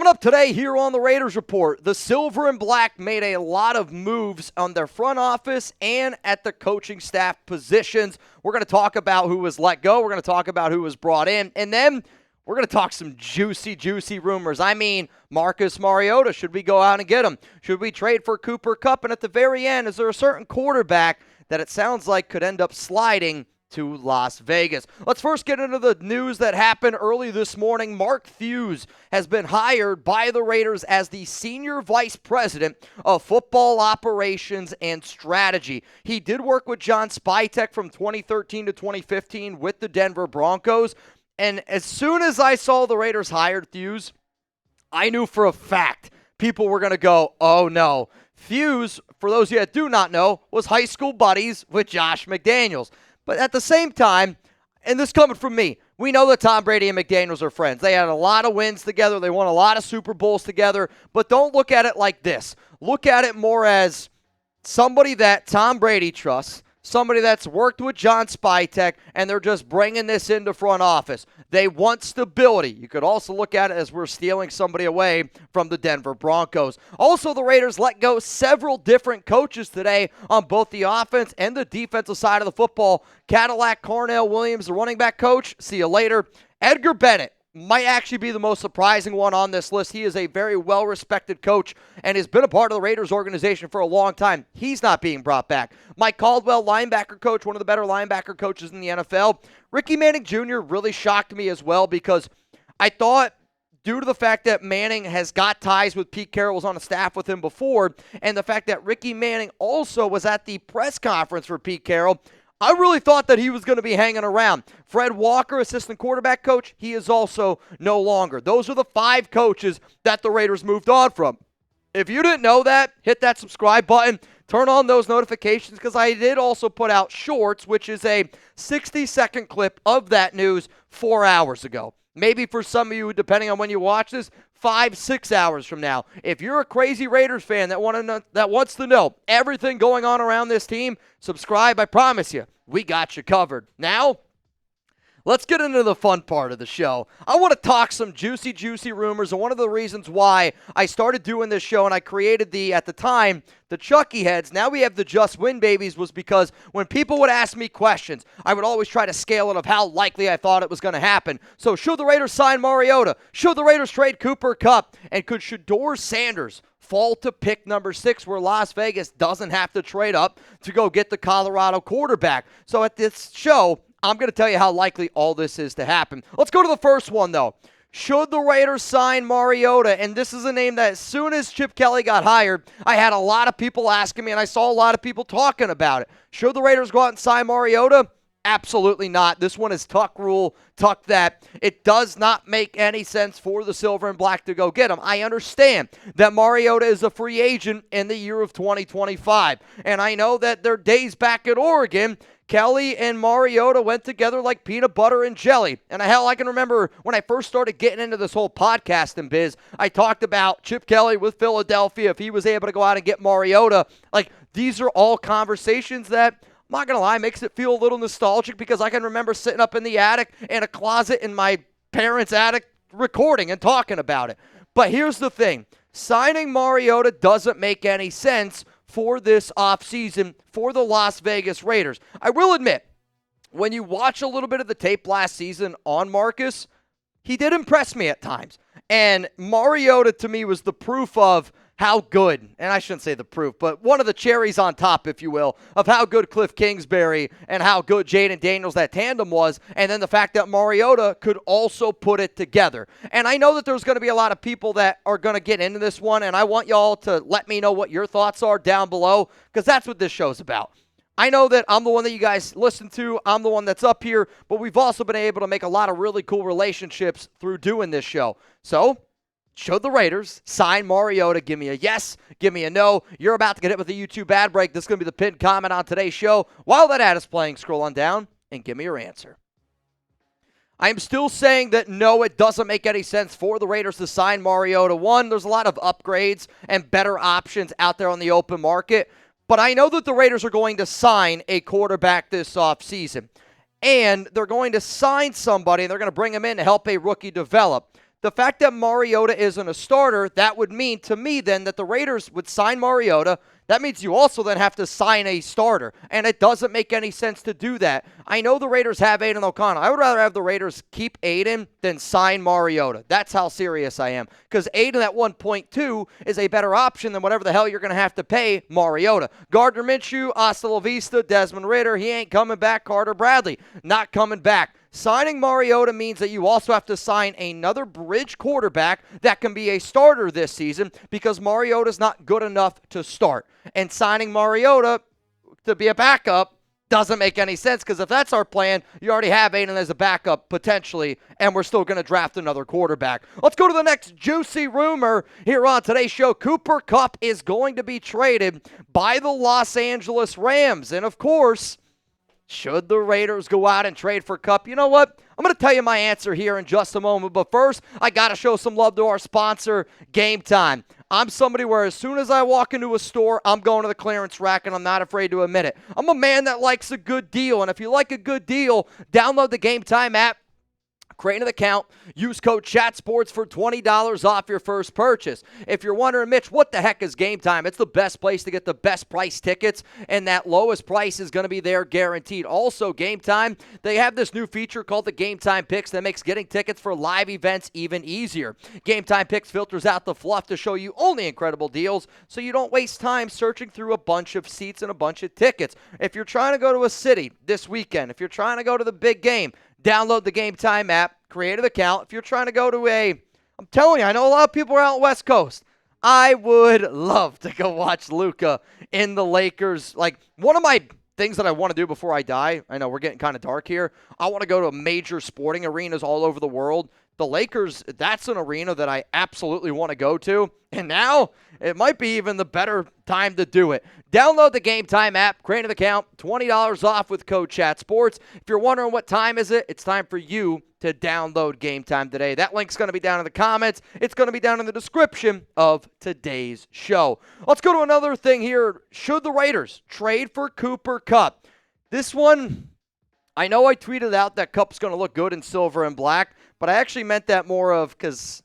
Coming up today here on the Raiders Report, the Silver and Black made a lot of moves on their front office and at the coaching staff positions. We're going to talk about who was let go. We're going to talk about who was brought in. And then we're going to talk some juicy rumors. I mean, Marcus Mariota, should we go out and get him? Should we trade for Cooper Kupp? And at the very end, is there a certain quarterback that it sounds like could end up sliding to Las Vegas? Let's first get into the news that happened early this morning. Mark Few has been hired by the Raiders as the Senior Vice President of Football Operations and Strategy. He did work with John Spytek from 2013 to 2015 with the Denver Broncos. And as soon as I saw the Raiders hired Few, I knew for a fact people were going to go, oh no. Few, for those of you that do not know, was high school buddies with Josh McDaniels. But at the same time, and this coming from me, we know that Tom Brady and McDaniels are friends. They had a lot of wins together. They won a lot of Super Bowls together. But don't look at it like this. Look at it more as somebody that Tom Brady trusts, somebody that's worked with John Spytek, and they're just bringing this into front office. They want stability. You could also look at it as we're stealing somebody away from the Denver Broncos. Also, the Raiders let go several different coaches today on both the offense and the defensive side of the football. Cadillac, Carnell Williams, the running back coach. See you later. Edgar Bennett might actually be the most surprising one on this list. He is a very well-respected coach and has been a part of the Raiders organization for a long time. He's not being brought back. Mike Caldwell, linebacker coach, one of the better linebacker coaches in the NFL. Ricky Manning Jr. really shocked me as well because I thought, due to the fact that Manning has got ties with Pete Carroll, was on a staff with him before, and the fact that Ricky Manning also was at the press conference for Pete Carroll, I really thought that he was going to be hanging around. Fred Walker, assistant quarterback coach, he is also no longer. Those are the 5 coaches that the Raiders moved on from. If you didn't know that, hit that subscribe button. Turn on those notifications because I did also put out Shorts, which is a 60-second clip of that news 4 hours ago. Maybe for some of you, depending on when you watch this, 5-6 hours from now. If you're a crazy Raiders fan that wants to know everything going on around this team, subscribe. I promise you, we got you covered. Now, let's get into the fun part of the show. I want to talk some juicy rumors, and one of the reasons why I started doing this show and I created at the time, the Chucky Heads, now we have the Just Win Babies, was because when people would ask me questions, I would always try to scale it of how likely I thought it was going to happen. So should the Raiders sign Mariota? Should the Raiders trade Cooper Kupp? And could Shedeur Sanders fall to pick number 6 where Las Vegas doesn't have to trade up to go get the Colorado quarterback? So at this show, I'm going to tell you how likely all this is to happen. Let's go to the first one, though. Should the Raiders sign Mariota? And this is a name that as soon as Chip Kelly got hired, I had a lot of people asking me, and I saw a lot of people talking about it. Should the Raiders go out and sign Mariota? Absolutely not. This one is tuck rule, tuck that. It does not make any sense for the Silver and Black to go get him. I understand that Mariota is a free agent in the year of 2025. And I know that their days back at Oregon, Kelly and Mariota went together like peanut butter and jelly. And hell, I can remember when I first started getting into this whole podcasting biz, I talked about Chip Kelly with Philadelphia, if he was able to go out and get Mariota. Like, these are all conversations that, I'm not going to lie, makes it feel a little nostalgic because I can remember sitting up in the attic in a closet in my parents' attic recording and talking about it. But here's the thing. Signing Mariota doesn't make any sense for this offseason for the Las Vegas Raiders. I will admit, when you watch a little bit of the tape last season on Marcus, he did impress me at times. And Mariota, to me, was the proof of how good, and I shouldn't say the proof, but one of the cherries on top, if you will, of how good Cliff Kingsbury and how good Jaden Daniels, that tandem was, and then the fact that Mariota could also put it together. And I know that there's going to be a lot of people that are going to get into this one, and I want y'all to let me know what your thoughts are down below, because that's what this show's about. I know that I'm the one that you guys listen to. I'm the one that's up here, but we've also been able to make a lot of really cool relationships through doing this show. So, should the Raiders sign Mariota? Give me a yes. Give me a no. You're about to get hit with a YouTube ad break. This is going to be the pinned comment on today's show. While that ad is playing, scroll on down and give me your answer. I am still saying that no, it doesn't make any sense for the Raiders to sign Mariota. One, there's a lot of upgrades and better options out there on the open market. But I know that the Raiders are going to sign a quarterback this offseason. And they're going to sign somebody, and they're going to bring him in to help a rookie develop. The fact that Mariota isn't a starter, that would mean to me then that the Raiders would sign Mariota. That means you also then have to sign a starter, and it doesn't make any sense to do that. I know the Raiders have Aiden O'Connell. I would rather have the Raiders keep Aiden than sign Mariota. That's how serious I am, because Aiden at 1.2 is a better option than whatever the hell you're going to have to pay Mariota. Gardner Minshew, hasta la vista, Desmond Ridder, he ain't coming back. Carter Bradley, not coming back. Signing Mariota means that you also have to sign another bridge quarterback that can be a starter this season, because Mariota's not good enough to start. And signing Mariota to be a backup doesn't make any sense, because if that's our plan, you already have Aiden as a backup potentially, and we're still going to draft another quarterback. Let's go to the next juicy rumor here on today's show. Cooper Kupp is going to be traded by the Los Angeles Rams. And of course, should the Raiders go out and trade for Kupp? You know what? I'm going to tell you my answer here in just a moment. But first, I got to show some love to our sponsor, Game Time. I'm somebody where as soon as I walk into a store, I'm going to the clearance rack, and I'm not afraid to admit it. I'm a man that likes a good deal. And if you like a good deal, download the Game Time app. Create an account, use code CHATSPORTS for $20 off your first purchase. If you're wondering, Mitch, what the heck is Game Time? It's the best place to get the best price tickets, and that lowest price is going to be there guaranteed. Also, Game Time, they have this new feature called the Game Time Picks that makes getting tickets for live events even easier. Game Time Picks filters out the fluff to show you only incredible deals, so you don't waste time searching through a bunch of seats and a bunch of tickets. If you're trying to go to a city this weekend, if you're trying to go to the big game, download the Game Time app, create an account. If you're trying to go to I'm telling you, I know a lot of people are out West Coast. I would love to go watch Luka in the Lakers. Like, one of my things that I want to do before I die, I know we're getting kind of dark here, I want to go to major sporting arenas all over the world. The Lakers, that's an arena that I absolutely want to go to. And now, it might be even the better time to do it. Download the Game Time app, create an account, $20 off with code CHATSPORTS. If you're wondering what time is it, it's time for you to download Game Time today. That link's going to be down in the comments. It's going to be down in the description of today's show. Let's go to another thing here. Should the Raiders trade for Cooper Kupp? This one, I know I tweeted out that Kupp's going to look good in silver and black, but I actually meant that more of because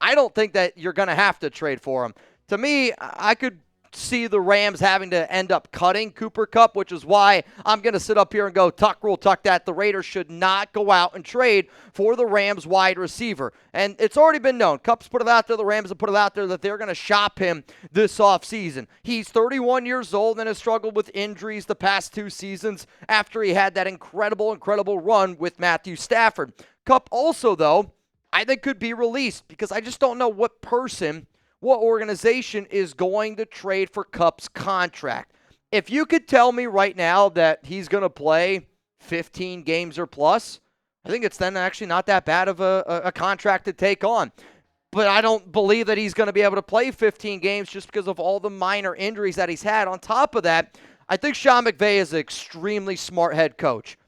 I don't think that you're going to have to trade for him. To me, I could see the Rams having to end up cutting Cooper Kupp, which is why I'm going to sit up here and go, tuck rule, tuck that. The Raiders should not go out and trade for the Rams wide receiver. And it's already been known. Kupp's put it out there, the Rams have put it out there that they're going to shop him this offseason. He's 31 years old and has struggled with injuries the past 2 seasons after he had that incredible run with Matthew Stafford. Kupp also, though, I think could be released because I just don't know what organization is going to trade for Kupp's contract. If you could tell me right now that he's going to play 15 games or plus, I think it's then actually not that bad of a contract to take on. But I don't believe that he's going to be able to play 15 games just because of all the minor injuries that he's had. On top of that, I think Sean McVay is an extremely smart head coach.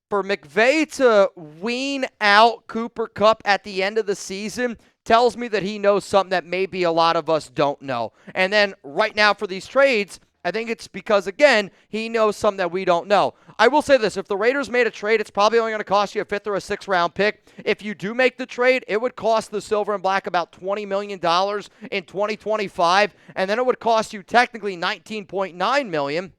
For McVay to wean out Cooper Kupp at the end of the season tells me that he knows something that maybe a lot of us don't know. And then right now for these trades, I think it's because, again, he knows something that we don't know. I will say this. If the Raiders made a trade, it's probably only going to cost you a 5th or a 6th round pick. If you do make the trade, it would cost the Silver and Black about $20 million in 2025, and then it would cost you technically $19.9 million.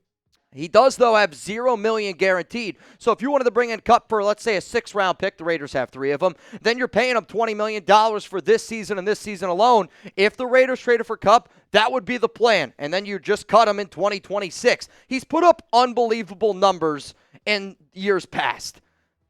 He does, though, have $0 million guaranteed. So if you wanted to bring in Kupp for, let's say, a 6th-round pick, the Raiders have 3 of them, then you're paying him $20 million for this season and this season alone. If the Raiders traded for Kupp, that would be the plan. And then you just cut him in 2026. He's put up unbelievable numbers in years past.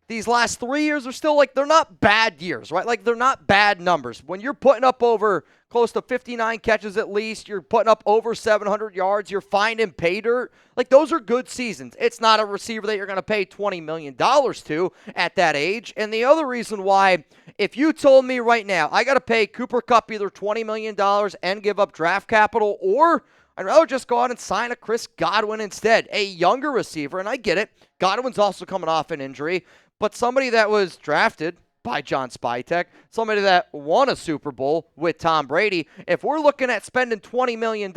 These last 3 years are still, they're not bad years, right? They're not bad numbers. When you're putting up over close to 59 catches at least, you're putting up over 700 yards, you're finding pay dirt, those are good seasons. It's not a receiver that you're going to pay $20 million to at that age. And the other reason why, if you told me right now, I got to pay Cooper Kupp either $20 million and give up draft capital, or I'd rather just go out and sign a Chris Godwin instead, a younger receiver, and I get it. Godwin's also coming off an injury, but somebody that was drafted by John Spytek, somebody that won a Super Bowl with Tom Brady. If we're looking at spending $20 million,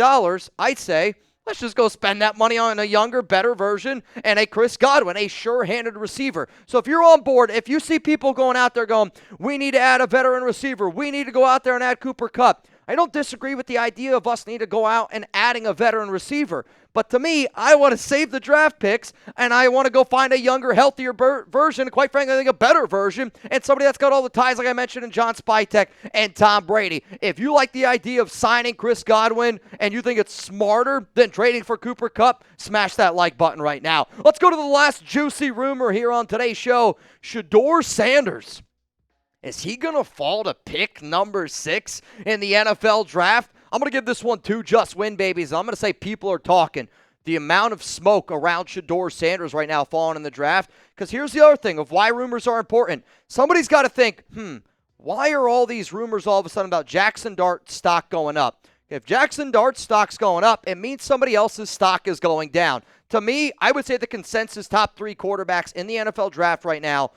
I'd say Let's just go spend that money on a younger, better version and a Chris Godwin, a sure-handed receiver. So if you're on board, if you see people going out there going, we need to add a veteran receiver, we need to go out there and add Cooper Kupp, I don't disagree with the idea of us need to go out and adding a veteran receiver. But to me, I want to save the draft picks, and I want to go find a younger, healthier version, quite frankly, I think a better version, and somebody that's got all the ties, like I mentioned, in John Spytek and Tom Brady. If you like the idea of signing Chris Godwin and you think it's smarter than trading for Cooper Kupp, smash that like button right now. Let's go to the last juicy rumor here on today's show. Shedeur Sanders. Is he going to fall to pick number 6 in the NFL draft? I'm going to give this one 2 just win babies. I'm going to say people are talking. The amount of smoke around Shedeur Sanders right now falling in the draft. Because here's the other thing of why rumors are important. Somebody's got to think, why are all these rumors all of a sudden about Jackson Dart's stock going up? If Jackson Dart's stock's going up, it means somebody else's stock is going down. To me, I would say the consensus top 3 quarterbacks in the NFL draft right now,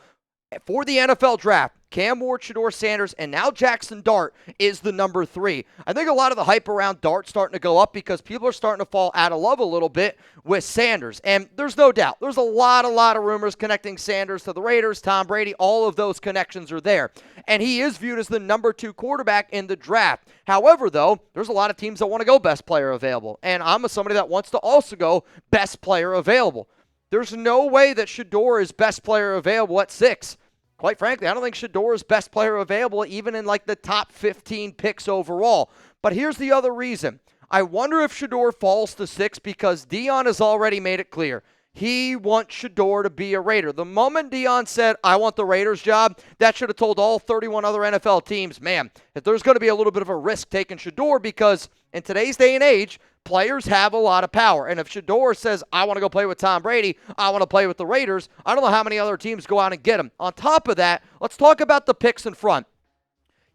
for the NFL draft, Cam Ward, Shedeur Sanders, and now Jackson Dart is the number 3. I think a lot of the hype around Dart starting to go up because people are starting to fall out of love a little bit with Sanders. And there's no doubt, there's a lot of rumors connecting Sanders to the Raiders, Tom Brady, all of those connections are there. And he is viewed as the number 2 quarterback in the draft. However, though, there's a lot of teams that want to go best player available. And I'm somebody that wants to also go best player available. There's no way that Shedeur is best player available at 6. Quite frankly, I don't think Shedeur is best player available even in like the top 15 picks overall. But here's the other reason. I wonder if Shedeur falls to 6 because Dion has already made it clear. He wants Shedeur to be a Raider. The moment Dion said, I want the Raiders job, that should have told all 31 other NFL teams, man, if there's going to be a little bit of a risk taking Shedeur because in today's day and age, players have a lot of power. And if Shedeur says, I want to go play with Tom Brady, I want to play with the Raiders, I don't know how many other teams go out and get him. On top of that, let's talk about the picks in front.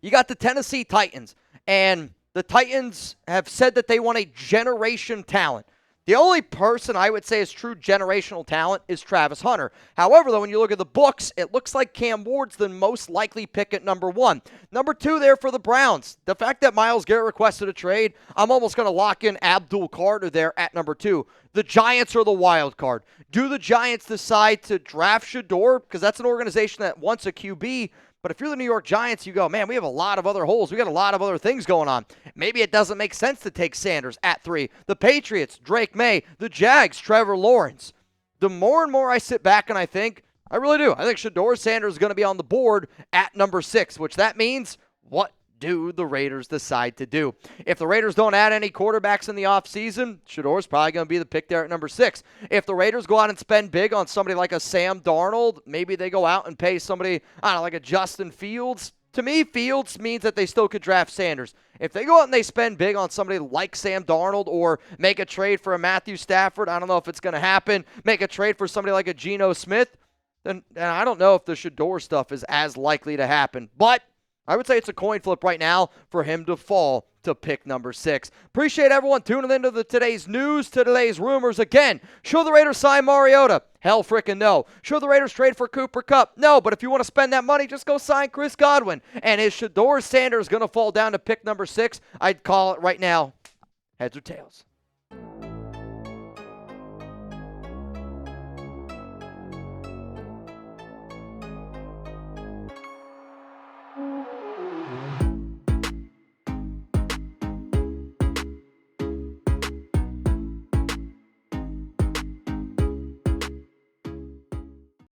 You got the Tennessee Titans, and the Titans have said that they want a generation talent. The only person I would say is true generational talent is Travis Hunter. However, though, when you look at the books, it looks like Cam Ward's the most likely pick at number 1. Number 2 there for the Browns. The fact that Myles Garrett requested a trade, I'm almost going to lock in Abdul Carter there at number 2. The Giants are the wild card. Do the Giants decide to draft Shedeur? Because that's an organization that wants a QB. But if you're the New York Giants, you go, man, we have a lot of other holes. We got a lot of other things going on. Maybe it doesn't make sense to take Sanders at 3. The Patriots, Drake May. The Jags, Trevor Lawrence. The more and more I sit back and I think, I really do. I think Shedeur Sanders is going to be on the board at number 6, which that means what do the Raiders decide to do? If the Raiders don't add any quarterbacks in the offseason, Shedeur's probably going to be the pick there at number 6. If the Raiders go out and spend big on somebody like a Sam Darnold, maybe they go out and pay somebody, I don't know, like a Justin Fields. To me, Fields means that they still could draft Sanders. If they go out and they spend big on somebody like Sam Darnold or make a trade for a Matthew Stafford, I don't know if it's going to happen, make a trade for somebody like a Geno Smith, then I don't know if the Shedeur stuff is as likely to happen. But I would say it's a coin flip right now for him to fall to pick number 6. Appreciate everyone tuning into today's news, to today's rumors. Again, should the Raiders sign Mariota? Hell frickin' no. Should the Raiders trade for Cooper Kupp? No, but if you want to spend that money, just go sign Chris Godwin. And is Shedeur Sanders going to fall down to pick number 6? I'd call it right now, heads or tails.